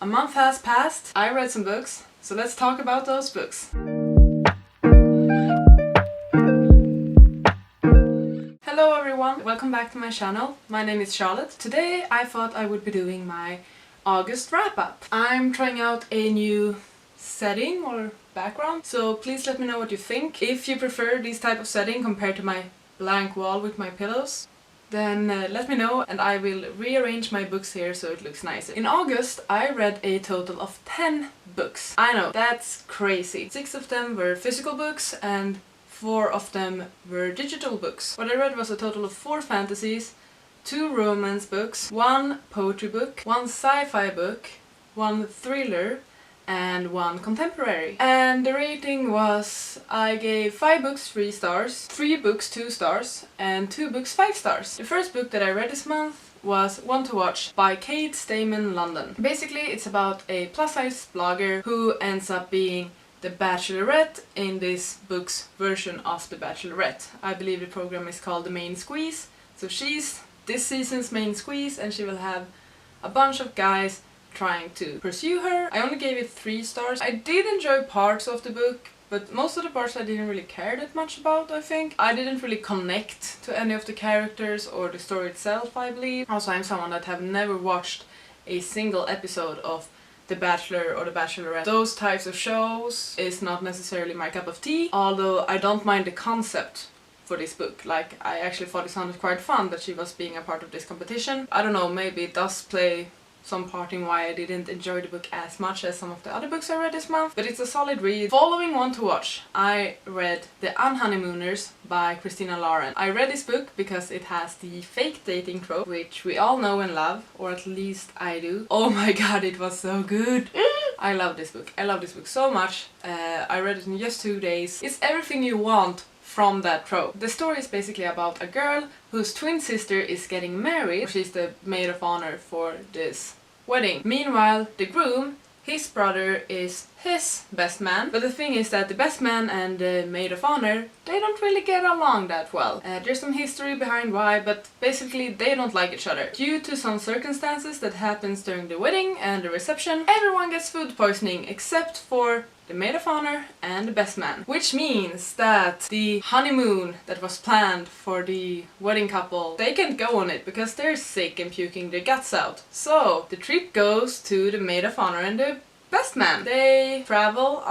A month has passed, I read some books, so let's talk about those books. Hello everyone, welcome back to my channel. My name is Charlotte. Today I thought I would be doing my August wrap-up. I'm trying out a new setting or background, so please let me know what you think. If you prefer this type of setting compared to my blank wall with my pillows, then let me know and I will rearrange my books here so it looks nicer. In August I read a total of 10 books. I know, that's crazy. 6 of them were physical books and 4 of them were digital books. What I read was a total of 4 fantasies, 2 romance books, 1 poetry book, 1 sci-fi book, 1 thriller, and 1 contemporary. And the rating was, I gave 5 books 3 stars, 3 books 2 stars, and 2 books 5 stars. The first book that I read this month was One to Watch by Kate Stayman London. Basically it's about a plus-size blogger who ends up being the Bachelorette in this book's version of the Bachelorette. I believe the program is called The Main Squeeze. So she's this season's main squeeze and she will have a bunch of guys trying to pursue her. I only gave it 3 stars. I did enjoy parts of the book, but most of the parts I didn't really care that much about, I think. I didn't really connect to any of the characters or the story itself, I believe. Also, I'm someone that have never watched a single episode of The Bachelor or The Bachelorette. Those types of shows is not necessarily my cup of tea, although I don't mind the concept for this book. Like, I actually thought it sounded quite fun that she was being a part of this competition. I don't know, maybe it does play some part in why I didn't enjoy the book as much as some of the other books I read this month, but it's a solid read. Following One to Watch, I read The Unhoneymooners by Christina Lauren. I read this book because it has the fake dating trope, which we all know and love, or at least I do. Oh my god, it was so good! I love this book. I love this book so much. I read it in just 2 days. It's everything you want from that trope. The story is basically about a girl whose twin sister is getting married. She's the maid of honor for this wedding. Meanwhile, the groom, his brother is his best man. But the thing is that the best man and the maid of honor, they don't really get along that well. There's some history behind why, but basically they don't like each other. Due to some circumstances that happens during the wedding and the reception, everyone gets food poisoning except for the maid of honor and the best man. Which means that the honeymoon that was planned for the wedding couple, they can't go on it because they're sick and puking their guts out. So the trip goes to the maid of honor and the best man. They travel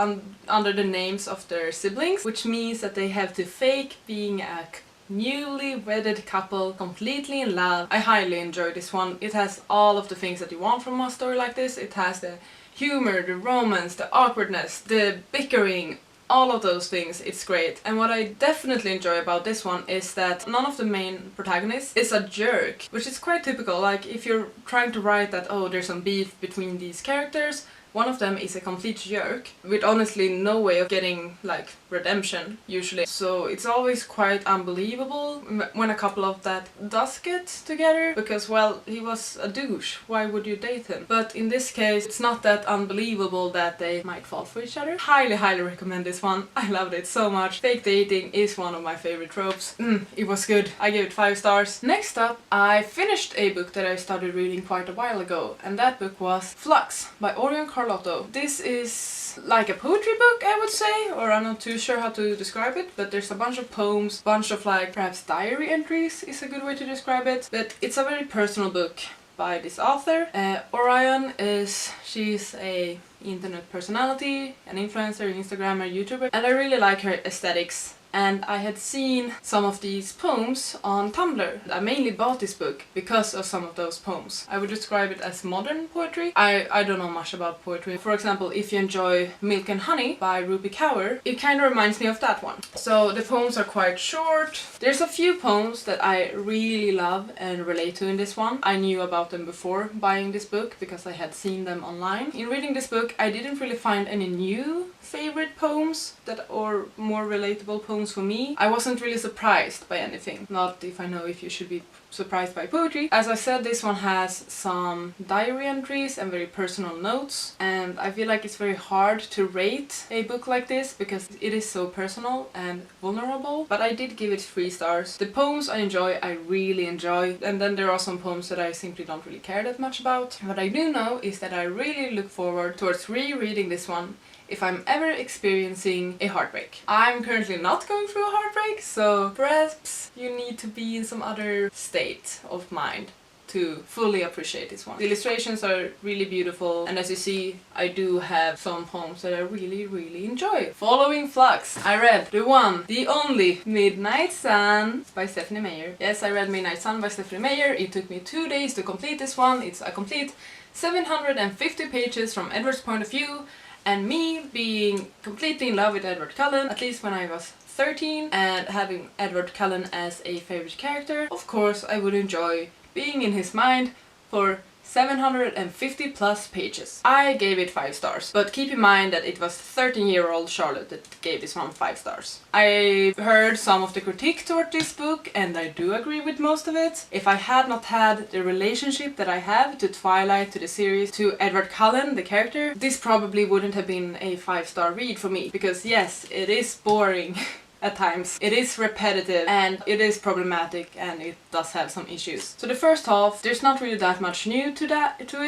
under the names of their siblings, which means that they have to fake being a newly wedded couple, completely in love. I highly enjoyed this one. It has all of the things that you want from a story like this. It has the humor, the romance, the awkwardness, the bickering, all of those things. It's great. And what I definitely enjoy about this one is that none of the main protagonists is a jerk, which is quite typical. Like, if you're trying to write that, oh, there's some beef between these characters, one of them is a complete jerk, with honestly no way of getting, like, redemption, usually. So it's always quite unbelievable when a couple of that does get together, because, well, he was a douche, why would you date him? But in this case, it's not that unbelievable that they might fall for each other. Highly, highly recommend this one. I loved it so much. Fake dating is one of my favorite tropes. It was good. I gave it 5 stars. Next up, I finished a book that I started reading quite a while ago, and that book was Flux by Orion Carlotto. This is like a poetry book, I would say, or I'm not too sure how to describe it, but there's a bunch of poems, bunch of, like, perhaps diary entries is a good way to describe it, but it's a very personal book by this author. Orion she's a internet personality, an influencer, Instagrammer, YouTuber, and I really like her aesthetics. And I had seen some of these poems on Tumblr. I mainly bought this book because of some of those poems. I would describe it as modern poetry. I don't know much about poetry. For example, if you enjoy Milk and Honey by Rupi Kaur, it kind of reminds me of that one. So the poems are quite short. There's a few poems that I really love and relate to in this one. I knew about them before buying this book because I had seen them online. In reading this book, I didn't really find any new favorite poems or more relatable poems poems for me, I wasn't really surprised by anything. Not if I know if you should be surprised by poetry. As I said, this one has some diary entries and very personal notes, and I feel like it's very hard to rate a book like this because it is so personal and vulnerable, but I did give it 3 stars. The poems I enjoy, I really enjoy, and then there are some poems that I simply don't really care that much about. What I do know is that I really look forward towards rereading this one if I'm ever experiencing a heartbreak. I'm currently not going through a heartbreak, so perhaps you need to be in some other state of mind to fully appreciate this one. The illustrations are really beautiful, and as you see, I do have some poems that I really enjoy. Following Flux, I read the one, the only Midnight Sun by Stephanie Meyer. Yes, I read Midnight Sun by Stephanie Meyer. It took me 2 days to complete this one. It's a complete 750 pages from Edward's point of view, and me being completely in love with Edward Cullen, at least when I was 13, and having Edward Cullen as a favorite character, of course I would enjoy being in his mind for 750 plus pages. I gave it 5 stars, but keep in mind that it was 13-year-old Charlotte that gave this one 5 stars. I heard some of the critique toward this book, and I do agree with most of it. If I had not had the relationship that I have to Twilight, to the series, to Edward Cullen, the character, this probably wouldn't have been a 5-star read for me, because yes, it is boring. At times. It is repetitive and it is problematic, and it does have some issues. So the first half, there's not really that much new to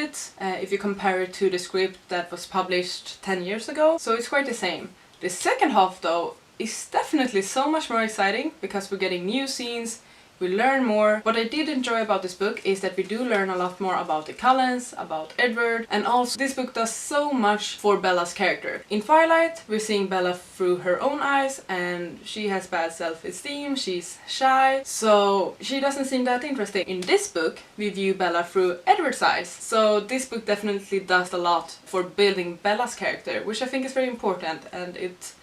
it if you compare it to the script that was published 10 years ago. So it's quite the same. The second half though is definitely so much more exciting because we're getting new scenes, we learn more. What I did enjoy about this book is that we do learn a lot more about the Cullens, about Edward, and also this book does so much for Bella's character. In Twilight, we're seeing Bella through her own eyes, and she has bad self-esteem, she's shy, so she doesn't seem that interesting. In this book, we view Bella through Edward's eyes, so this book definitely does a lot for building Bella's character, which I think is very important, and it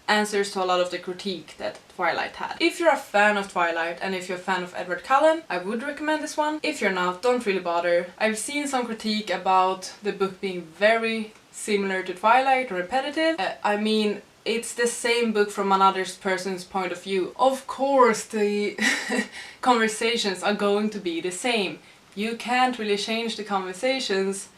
answers to a lot of the critique that Twilight had. If you're a fan of Twilight and if you're a fan of Edward Cullen, I would recommend this one. If you're not, don't really bother. I've seen some critique about the book being very similar to Twilight, repetitive. I mean, it's the same book from another person's point of view. Of course the conversations are going to be the same. You can't really change the conversations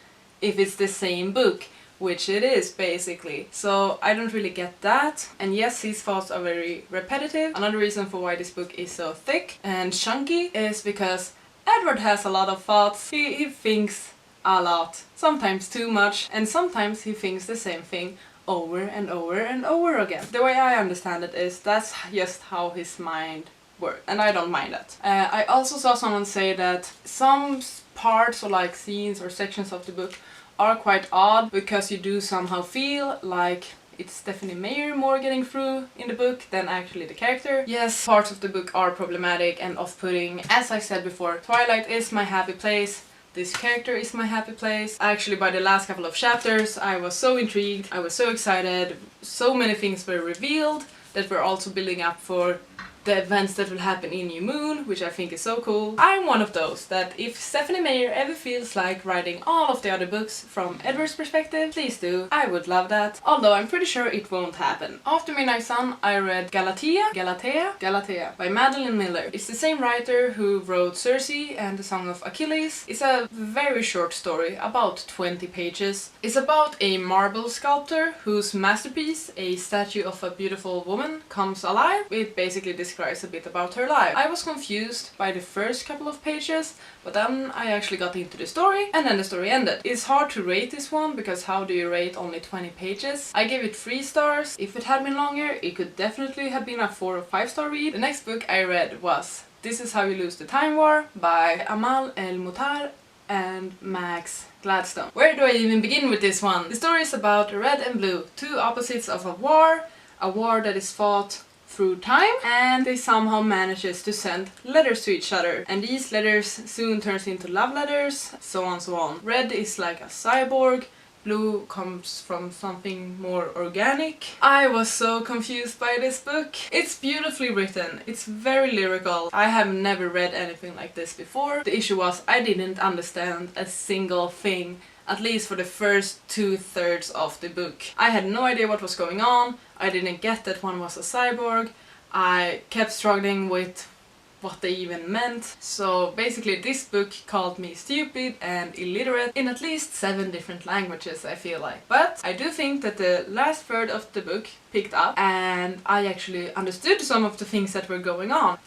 if it's the same book, which it is basically. So I don't really get that. And yes, his thoughts are very repetitive. Another reason for why this book is so thick and chunky is because Edward has a lot of thoughts. He thinks a lot, sometimes too much, and sometimes he thinks the same thing over and over and over again. The way I understand it is that's just how his mind works, and I don't mind that. I also saw someone say that some parts or like scenes or sections of the book are quite odd because you do somehow feel like it's Stephanie Meyer more getting through in the book than actually the character. Yes, parts of the book are problematic and off-putting. As I said before, Twilight is my happy place. This character is my happy place. Actually, by the last couple of chapters, I was so intrigued, I was so excited. So many things were revealed that were also building up for the events that will happen in New Moon, which I think is so cool. I'm one of those that if Stephanie Meyer ever feels like writing all of the other books from Edward's perspective, please do. I would love that, although I'm pretty sure it won't happen. After Midnight Sun, I read Galatea by Madeline Miller. It's the same writer who wrote Circe and the Song of Achilles. It's a very short story, about 20 pages. It's about a marble sculptor whose masterpiece, a statue of a beautiful woman, comes alive. It basically describes a bit about her life. I was confused by the first couple of pages, but then I actually got into the story, and then the story ended. It's hard to rate this one, because how do you rate only 20 pages? I gave it 3 stars. If it had been longer, it could definitely have been a 4 or 5 star read. The next book I read was This Is How You Lose the Time War by Amal El-Mutar and Max Gladstone. Where do I even begin with this one? The story is about red and blue, two opposites of a war that is fought through time, and they somehow manages to send letters to each other, and these letters soon turns into love letters, so on so on. Red is like a cyborg, blue comes from something more organic. I was so confused by this book. It's beautifully written, it's very lyrical. I have never read anything like this before. The issue was I didn't understand a single thing, at least for the first 2/3 of the book. I had no idea what was going on, I didn't get that one was a cyborg, I kept struggling with what they even meant. So basically this book called me stupid and illiterate in at least 7 different languages, I feel like. But I do think that the last third of the book picked up and I actually understood some of the things that were going on.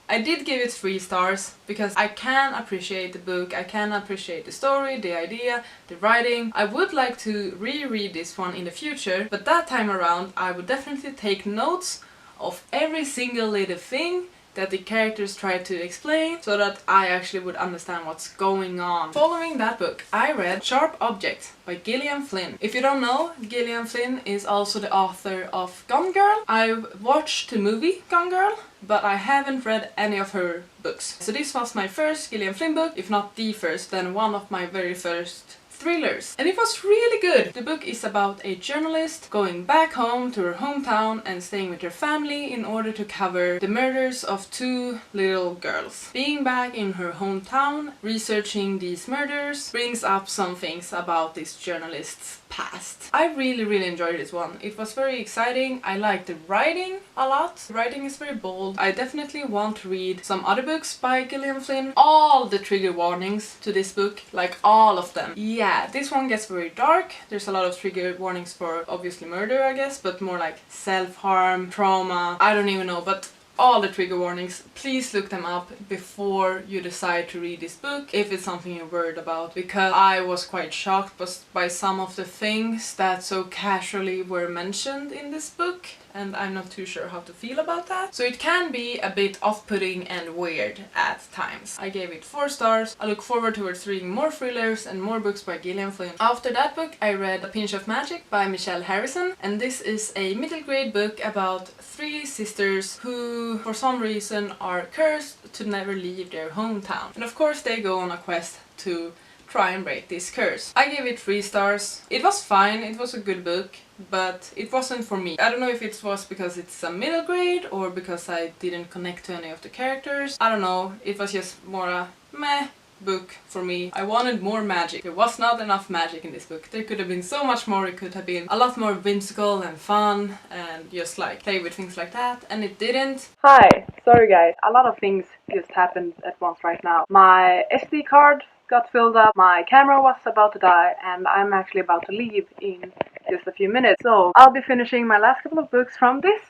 I did give it 3 stars because I can appreciate the book, I can appreciate the story, the idea, the writing. I would like to reread this one in the future, but that time around I would definitely take notes of every single little thing that the characters tried to explain so that I actually would understand what's going on. Following that book, I read Sharp Objects by Gillian Flynn. If you don't know, Gillian Flynn is also the author of Gone Girl. I've watched the movie Gone Girl, but I haven't read any of her books. So this was my first Gillian Flynn book, if not the first, then one of my very first thrillers. And it was really good. The book is about a journalist going back home to her hometown and staying with her family in order to cover the murders of 2 little girls. Being back in her hometown, researching these murders, brings up some things about this journalist's past. I really enjoyed this one. It was very exciting. I liked the writing a lot. The writing is very bold. I definitely want to read some other books by Gillian Flynn. All the trigger warnings to this book, like all of them. Yeah, this one gets very dark. There's a lot of trigger warnings for obviously murder, I guess, but more like self-harm, trauma, I don't even know, but all the trigger warnings, please look them up before you decide to read this book if it's something you're worried about, because I was quite shocked by some of the things that so casually were mentioned in this book, and I'm not too sure how to feel about that. So it can be a bit off-putting and weird at times. I gave it 4 stars. I look forward towards reading more thrillers and more books by Gillian Flynn. After that book I read A Pinch of Magic by Michelle Harrison, and this is a middle grade book about 3 sisters who for some reason are cursed to never leave their hometown. And of course they go on a quest to try and break this curse. I gave it 3 stars. It was fine, it was a good book, but it wasn't for me. I don't know if it was because it's a middle grade or because I didn't connect to any of the characters. I don't know, it was just more a meh book for me. I wanted more magic. There was not enough magic in this book. There could have been so much more. It could have been a lot more whimsical and fun and just like play with things like that, and it didn't. Hi, sorry guys, a lot of things just happened at once right now. My SD card got filled up, my camera was about to die, and I'm actually about to leave in just a few minutes. So I'll be finishing my last couple of books from this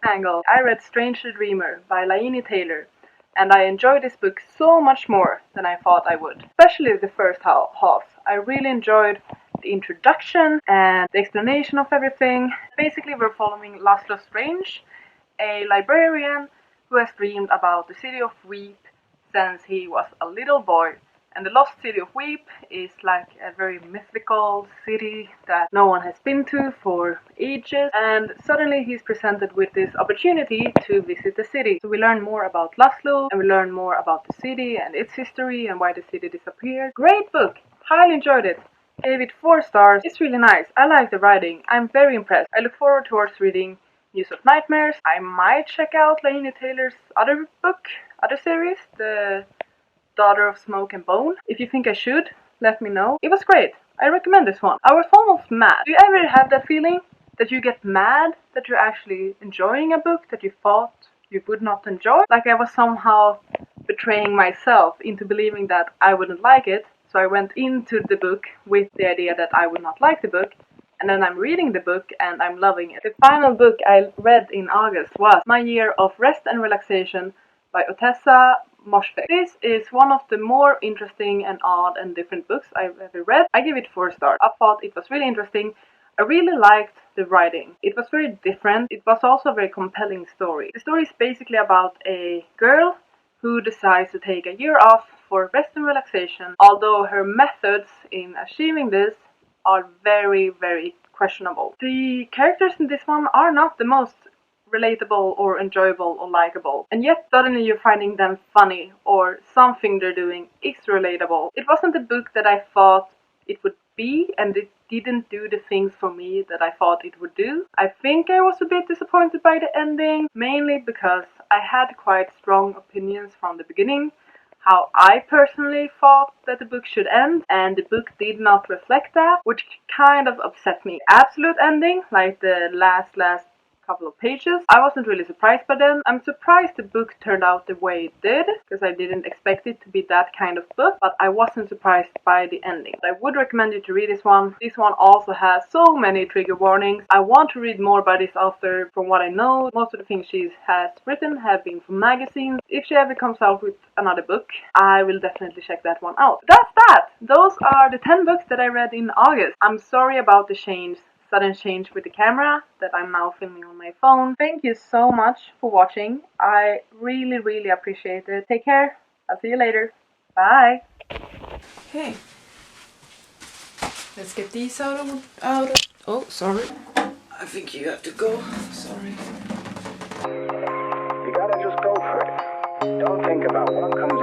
angle. I read Strange the Dreamer by Laini Taylor, and I enjoyed this book so much more than I thought I would. Especially the first half. I really enjoyed the introduction and the explanation of everything. Basically we're following Laszlo Strange, a librarian who has dreamed about the city of Weep since he was a little boy. And the lost city of Weep is like a very mythical city that no one has been to for ages, and suddenly he's presented with this opportunity to visit the city. So we learn more about Laszlo, and we learn more about the city and its history and why the city disappeared. Great book! Highly enjoyed it. Gave it 4 stars. It's really nice. I like the writing. I'm very impressed. I look forward towards reading News of Nightmares. I might check out Laini Taylor's other series, the Daughter of Smoke and Bone. If you think I should, let me know. It was great. I recommend this one. I was almost mad. Do you ever have that feeling that you get mad that you're actually enjoying a book that you thought you would not enjoy? Like I was somehow betraying myself into believing that I wouldn't like it. So I went into the book with the idea that I would not like the book. And then I'm reading the book and I'm loving it. The final book I read in August was My Year of Rest and Relaxation by Ottessa Moshfegh. This is one of the more interesting and odd and different books I've ever read. I give it 4 stars. I thought it was really interesting. I really liked the writing. It was very different. It was also a very compelling story. The story is basically about a girl who decides to take a year off for rest and relaxation, although her methods in achieving this are very questionable. The characters in this one are not the most relatable or enjoyable or likable, and yet suddenly you're finding them funny or something they're doing is relatable. It wasn't the book that I thought it would be, and it didn't do the things for me that I thought it would do. I think I was a bit disappointed by the ending, mainly because I had quite strong opinions from the beginning how I personally thought that the book should end, and the book did not reflect that, which kind of upset me. Absolute ending, like the last couple of pages. I wasn't really surprised by them. I'm surprised the book turned out the way it did, because I didn't expect it to be that kind of book, but I wasn't surprised by the ending. I would recommend you to read this one. This one also has so many trigger warnings. I want to read more by this author. From what I know, most of the things she has written have been from magazines. If she ever comes out with another book, I will definitely check that one out. That's that! Those are the 10 books that I read in August. I'm sorry about the sudden change with the camera that I'm now filming on my phone. Thank you so much for watching. I really appreciate it. Take care. I'll see you later. Bye. Okay. Let's get these out of oh, sorry. I think you have to go. Sorry. You gotta just go for it. Don't think about what comes